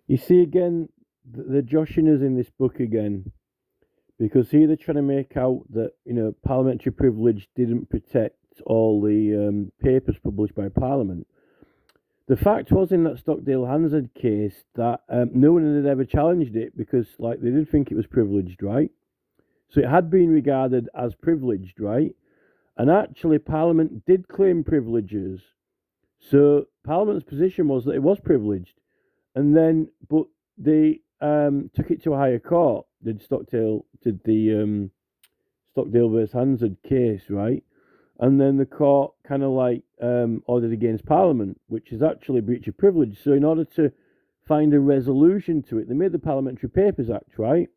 You see again the joshiness in this book again, because here they're trying to make out that parliamentary privilege didn't protect all the papers published by Parliament. The fact was in that Stockdale Hansard case that no one had ever challenged it because, like, they did think it was privileged, right? So it had been regarded as privileged, right? And actually, Parliament did claim privileges. So Parliament's position was that it was privileged, and then but they took it to a higher court. Did the Stockdale versus Hansard case, right? And then the court kind of like ordered against Parliament, which is actually a breach of privilege. So in order to find a resolution to it, they made the Parliamentary Papers Act, right?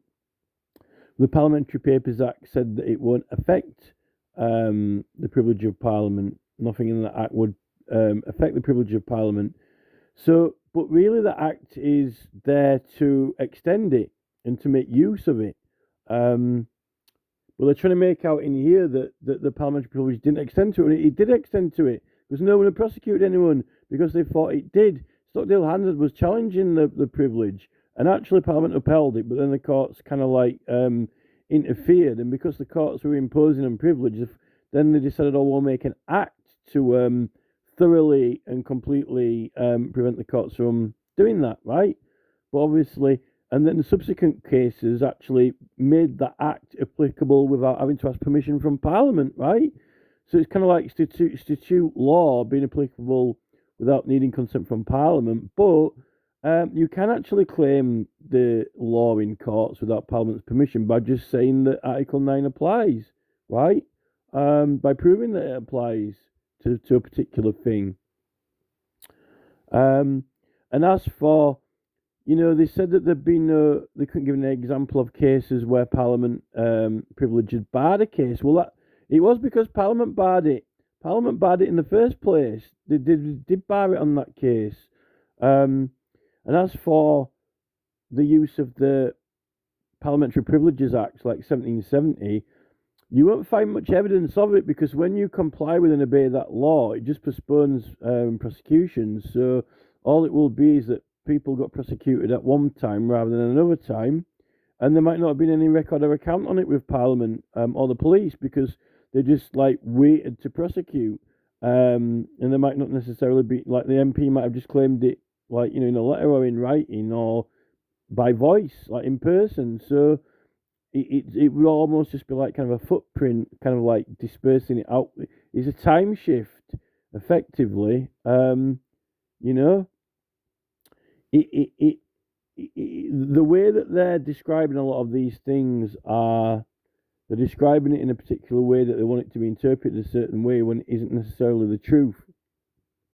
The Parliamentary Papers Act said that it won't affect the privilege of Parliament. Nothing in that act would affect the privilege of Parliament. So, but really, the act is there to extend it and to make use of it. Well, they're trying to make out in here that the parliamentary privilege didn't extend to it. And it did extend to it because no one had prosecuted anyone because they thought it did. Stockdale Hansard was challenging the privilege, and actually Parliament upheld it, but then the courts kind of like interfered, and because the courts were imposing on privilege, then they decided, oh, we'll make an act to thoroughly and completely prevent the courts from doing that, right? But obviously, and then the subsequent cases actually made that act applicable without having to ask permission from Parliament, right? So it's kind of like statute law being applicable without needing consent from Parliament, but you can actually claim the law in courts without Parliament's permission by just saying that Article 9 applies, right? By proving that it applies to a particular thing. And as for they said that they couldn't give an example of cases where Parliament privilege had barred a case. Well, it was because Parliament barred it. Parliament barred it in the first place. They did bar it on that case. And as for the use of the Parliamentary Privileges Act, like 1770, you won't find much evidence of it because when you comply with and obey that law, it just postpones prosecutions. So all it will be is that people got prosecuted at one time rather than another time, and there might not have been any record or account on it with Parliament or the police because they just like waited to prosecute, and there might not necessarily be like the MP might have just claimed it like in a letter or in writing or by voice, like in person. So it would almost just be like kind of a footprint, kind of like dispersing it out. It's a time shift, effectively. You know, it the way that they're describing a lot of these things are they're describing it in a particular way that they want it to be interpreted a certain way when it isn't necessarily the truth.